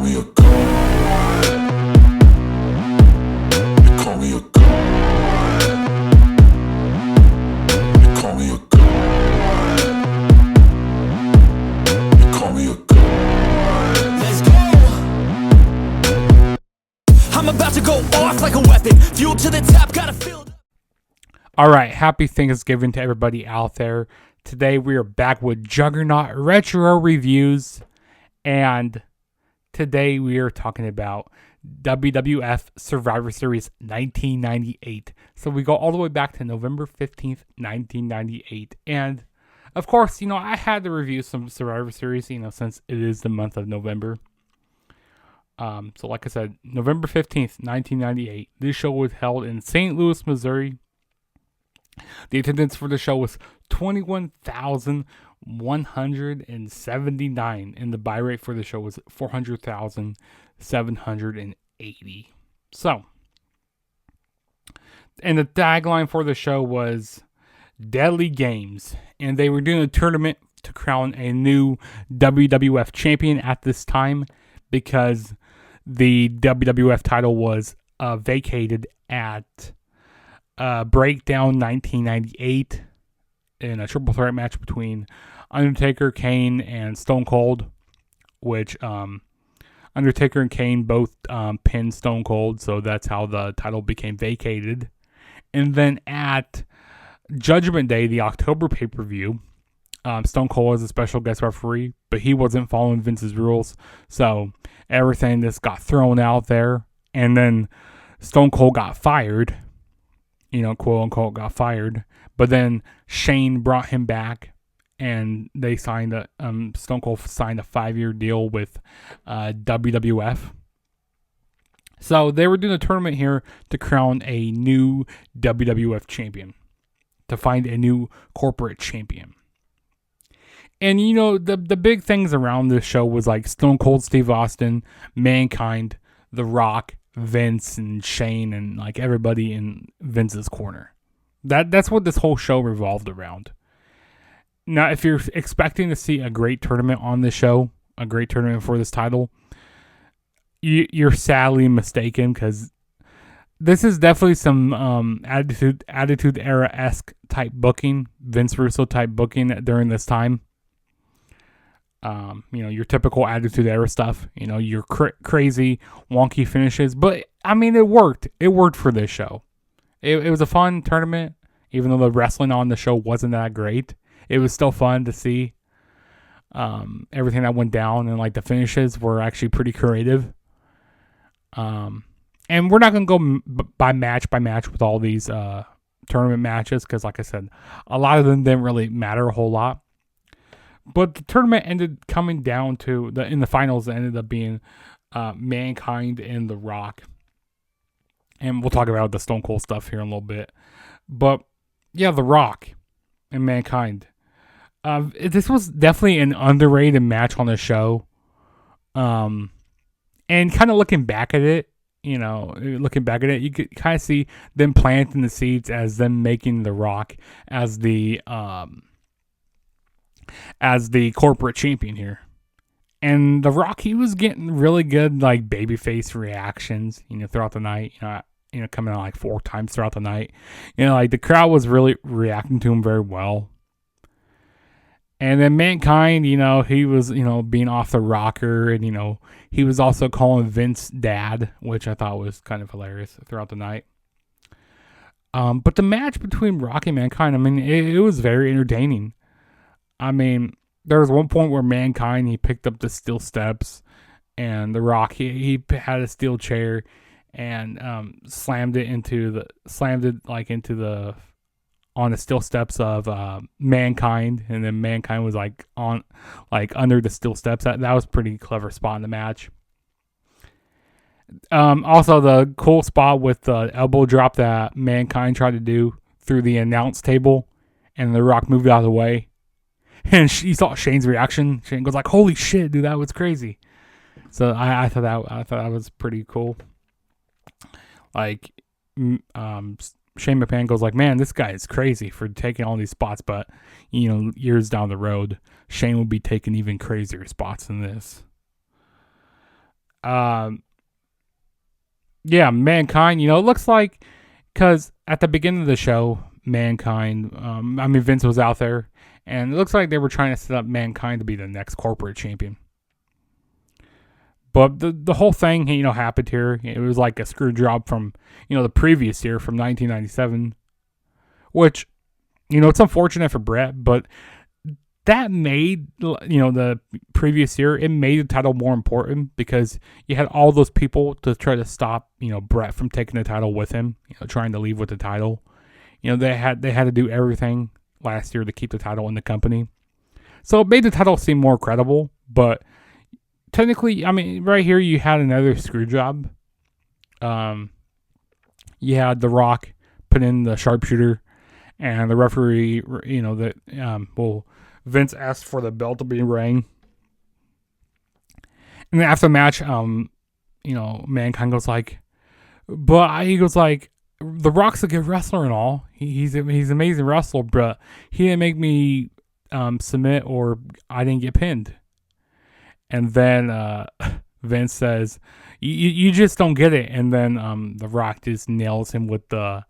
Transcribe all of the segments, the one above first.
me a god. They call me a god. They call me a god. They call me a god. Let's go. I'm about to go off like a weapon. Fuel to the top, gotta fill. All right, happy Thanksgiving to everybody out there. Today we are back with Juggernaut Retro Reviews, and today we are talking about WWF Survivor Series 1998. So we go all the way back to November 15th, 1998. And of course, I had to review some Survivor Series, since it is the month of November. So like I said, November 15th, 1998. This show was held in St. Louis, Missouri. The attendance for the show was 21,179, and the buy rate for the show was 400,780. So, and the tagline for the show was Deadly Games, and they were doing a tournament to crown a new WWF champion at this time because the WWF title was vacated at Breakdown 1998 in a triple threat match between Undertaker, Kane, and Stone Cold, which Undertaker and Kane both pinned Stone Cold, so that's how the title became vacated. And then at Judgment Day, the October pay-per-view, Stone Cold was a special guest referee, but he wasn't following Vince's rules, so everything just got thrown out there, and then Stone Cold got fired. Quote unquote got fired, but then Shane brought him back, and they signed Stone Cold signed a 5-year deal with WWF. So they were doing a tournament here to crown a new WWF champion, to find a new corporate champion. And the big things around this show was like Stone Cold Steve Austin, Mankind, The Rock, Vince and Shane, and like everybody in Vince's corner. That's what this whole show revolved around. Now, if you're expecting to see a great tournament on this show, a great tournament for this title, you're sadly mistaken, because this is definitely some Attitude Era-esque type booking, Vince Russo type booking during this time. Your typical Attitude Era stuff, your crazy, wonky finishes. But, it worked. It worked for this show. It was a fun tournament, even though the wrestling on the show wasn't that great. It was still fun to see everything that went down, and, like, the finishes were actually pretty creative. And we're not going to go by match with all these tournament matches, because, like I said, a lot of them didn't really matter a whole lot. But the tournament ended coming down to, in the finals, it ended up being Mankind and The Rock. And we'll talk about the Stone Cold stuff here in a little bit. But, yeah, The Rock and Mankind. This was definitely an underrated match on the show. And kind of looking back at it, you could kind of see them planting the seeds as them making The Rock as the corporate champion here. And The Rock, he was getting really good, like, babyface reactions, throughout the night, coming out like 4 times throughout the night. Like, the crowd was really reacting to him very well. And then Mankind, he was, being off the rocker, and, he was also calling Vince Dad, which I thought was kind of hilarious throughout the night. But the match between Rock and Mankind, it was very entertaining. There was one point where Mankind, he picked up the steel steps, and The Rock, he had a steel chair and slammed it on the steel steps of Mankind, and then Mankind was under the steel steps. That was a pretty clever spot in the match. Also, the cool spot with the elbow drop that Mankind tried to do through the announce table, and The Rock moved out of the way. And you saw Shane's reaction. Shane goes like, "Holy shit, dude, that was crazy." So I thought that was pretty cool. Like, Shane McMahon goes like, "Man, this guy is crazy for taking all these spots." But years down the road, Shane will be taking even crazier spots than this. Yeah, Mankind, it looks like, because at the beginning of the show, Mankind, Vince was out there, and it looks like they were trying to set up Mankind to be the next corporate champion. But the whole thing, happened here. It was like a screw job from, the previous year, from 1997, which, it's unfortunate for Brett, but that made, the previous year, it made the title more important because you had all those people to try to stop, Brett from taking the title with him, trying to leave with the title. They had to do everything last year to keep the title in the company. So it made the title seem more credible, but technically, right here you had another screw job. You had The Rock put in the sharpshooter, and the referee, Vince asked for the belt to be rang. And then after the match, Mankind goes like, The Rock's a good wrestler and all. He's an amazing wrestler, but he didn't make me submit, or I didn't get pinned. And then Vince says, "You just don't get it." And then The Rock just nails him with the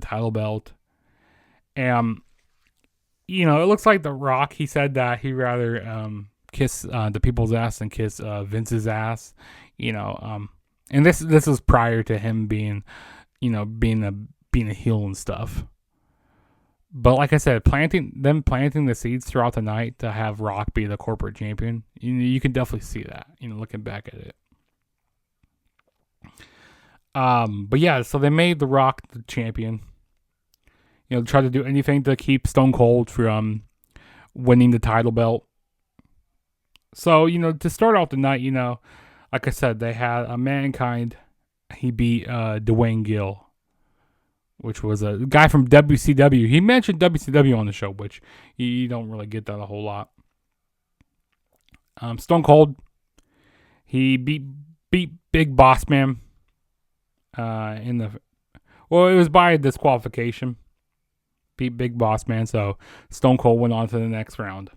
title belt. And it looks like The Rock, he said that he'd rather kiss the people's ass than kiss Vince's ass. And this was prior to him being a heel and stuff. But like I said, planting the seeds throughout the night to have Rock be the corporate champion, you can definitely see that, looking back at it. But yeah, so they made The Rock the champion. Try to do anything to keep Stone Cold from winning the title belt. So, to start off the night, like I said, they had a Mankind. He beat Dwayne Gill, which was a guy from WCW. He mentioned WCW on the show, which you don't really get that a whole lot. Stone Cold, he beat Big Boss Man it was by a disqualification. Beat Big Boss Man, so Stone Cold went on to the next round.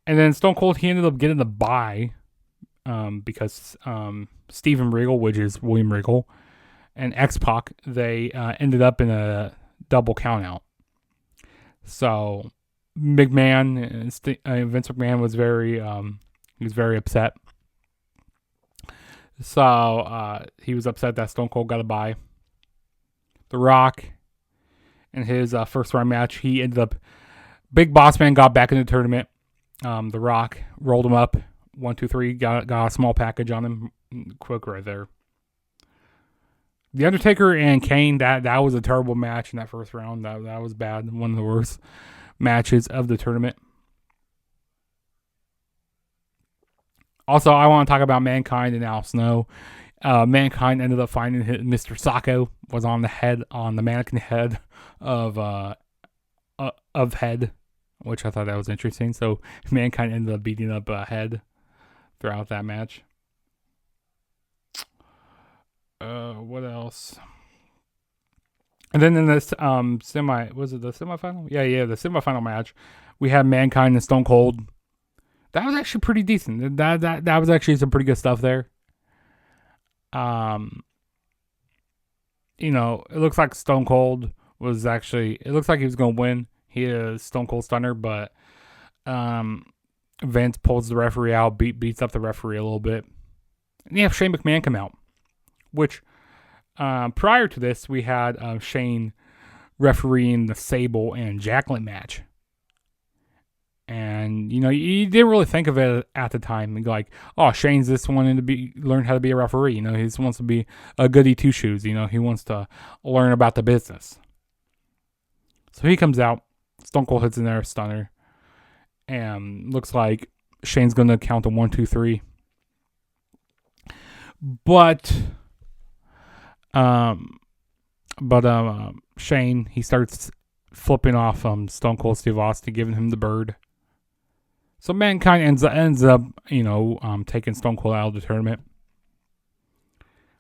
And then Stone Cold, he ended up getting the bye because Steven Regal, which is William Regal, and X-Pac, they ended up in a double countout. So McMahon, Vince McMahon was very upset. So he was upset that Stone Cold got a bye. The Rock, in his first round match, he ended up, Big Boss Man got back in the tournament. The Rock rolled him up, 1, 2, 3, got a small package on him, quick right there. The Undertaker and Kane, that was a terrible match in that first round. That was bad, one of the worst matches of the tournament. Also, I want to talk about Mankind and Al Snow. Mankind ended up finding Mr. Sacco was on the mannequin head of Head, which I thought that was interesting. So Mankind ended up beating up Head throughout that match. What else? And then in this was it the semifinal? Yeah, the semifinal match, we had Mankind and Stone Cold. That was actually pretty decent. That was actually some pretty good stuff there. It looks like Stone Cold was actually, it looks like he was going to win. He is Stone Cold Stunner, but Vince pulls the referee out, beats up the referee a little bit. And you have Shane McMahon come out, which prior to this, we had Shane refereeing the Sable and Jacqueline match. And, you didn't really think of it at the time. Like, oh, Shane's this one to learn how to be a referee. He just wants to be a goody two-shoes. He wants to learn about the business. So he comes out. Stone Cold hits in there, stunner. And looks like Shane's going to count to 1, 2, 3. But Shane, he starts flipping off Stone Cold Steve Austin, giving him the bird. So Mankind ends up, taking Stone Cold out of the tournament.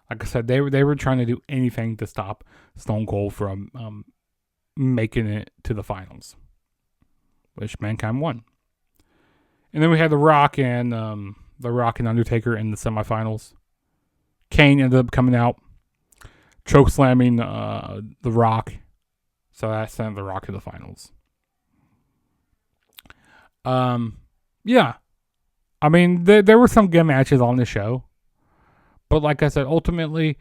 Like I said, they were trying to do anything to stop Stone Cold from making it to the finals, which Mankind won. And then we had The Rock and The Rock and Undertaker in the semifinals. Kane ended up coming out, choke slamming The Rock. So that sent The Rock to the finals. Yeah. I mean, there were some good matches on the show. But like I said, ultimately,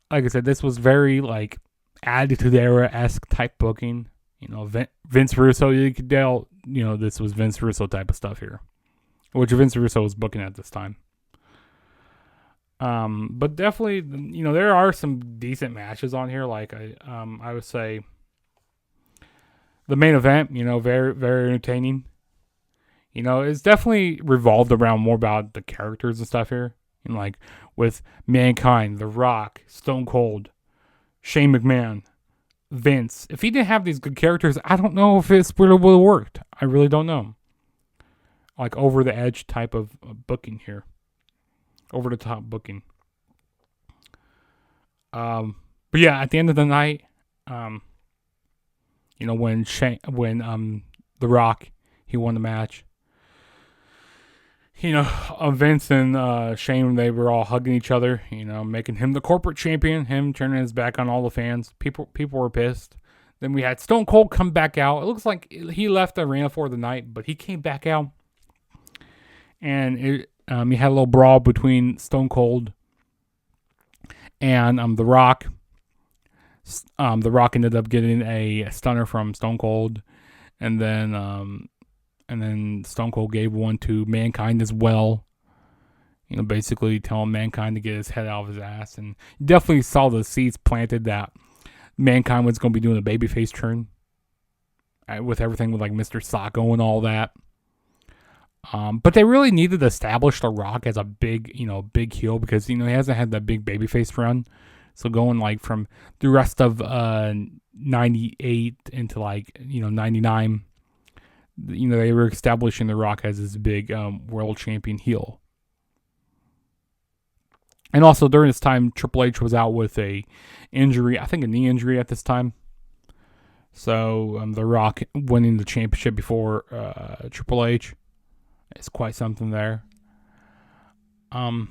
like I said, this was very, like, Attitude Era-esque type booking. You know, Vince Russo, you could tell, you know, this was Vince Russo type of stuff here. Which Vince Russo was booking at this time. But definitely, you know, there are some decent matches on here. Like, I would say the main event, you know, very, very entertaining. You know, it's definitely revolved around more about the characters and stuff here. And like with Mankind, The Rock, Stone Cold, Shane McMahon, Vince. If he didn't have these good characters, I don't know if this would have worked. I really don't know. Like over the edge type of booking here. Over the top booking. But yeah, at the end of the night, you know, when The Rock, he won the match. You know, Vince and Shane, they were all hugging each other, you know, making him the corporate champion, him turning his back on all the fans. People were pissed. Then we had Stone Cold come back out. It looks like he left the arena for the night, but he came back out. And he had a little brawl between Stone Cold and The Rock. The Rock ended up getting a stunner from Stone Cold. And then Stone Cold gave one to Mankind as well. You know, basically telling Mankind to get his head out of his ass. And you definitely saw the seeds planted that Mankind was going to be doing a babyface turn. With everything with like Mr. Socko and all that. But they really needed to establish The Rock as a big heel. Because, you know, he hasn't had that big babyface run. So going like from the rest of 98 into like, you know, 99. You know, they were establishing The Rock as this big world champion heel. And also during this time, Triple H was out with a injury, I think a knee injury at this time. So The Rock winning the championship before Triple H is quite something there. But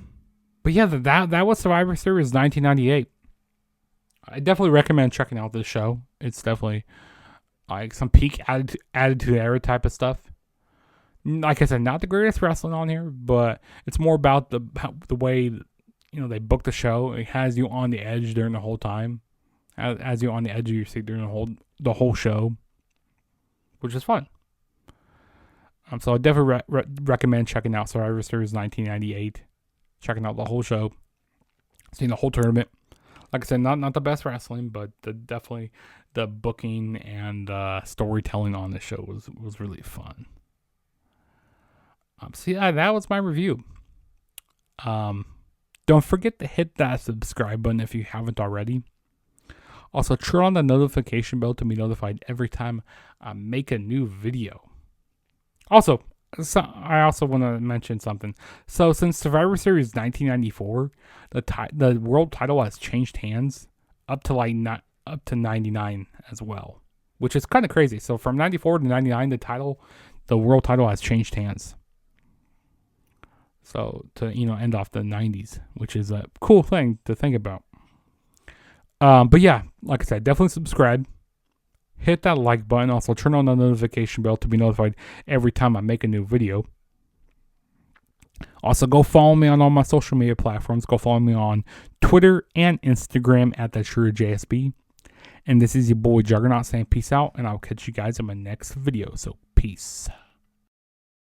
yeah, that was Survivor Series 1998. I definitely recommend checking out this show. It's definitely like some peak attitude era type of stuff. Like I said, not the greatest wrestling on here, but it's more about the way, you know, they book the show. It has you on the edge during the whole time, has you on the edge of your seat during the whole show, which is fun. So I definitely recommend checking out Survivor Series 1998, checking out the whole show, seeing the whole tournament. Like I said, not the best wrestling, but definitely the booking and storytelling on the show was really fun. So yeah, that was my review. Don't forget to hit that subscribe button if you haven't already. Also, turn on the notification bell to be notified every time I make a new video. Also, I also want to mention something. So since Survivor Series 1994, the world title has changed hands up to 99 as well, which is kind of crazy. So from 94 to 99, the world title has changed hands. So to, you know, end off the 90s, which is a cool thing to think about. But yeah, like I said, definitely subscribe. Hit that like button. Also, turn on the notification bell to be notified every time I make a new video. Also, go follow me on all my social media platforms. Go follow me on Twitter and Instagram at TheAverageGamers. And this is your boy Juggernaut saying peace out, and I'll catch you guys in my next video. So, peace.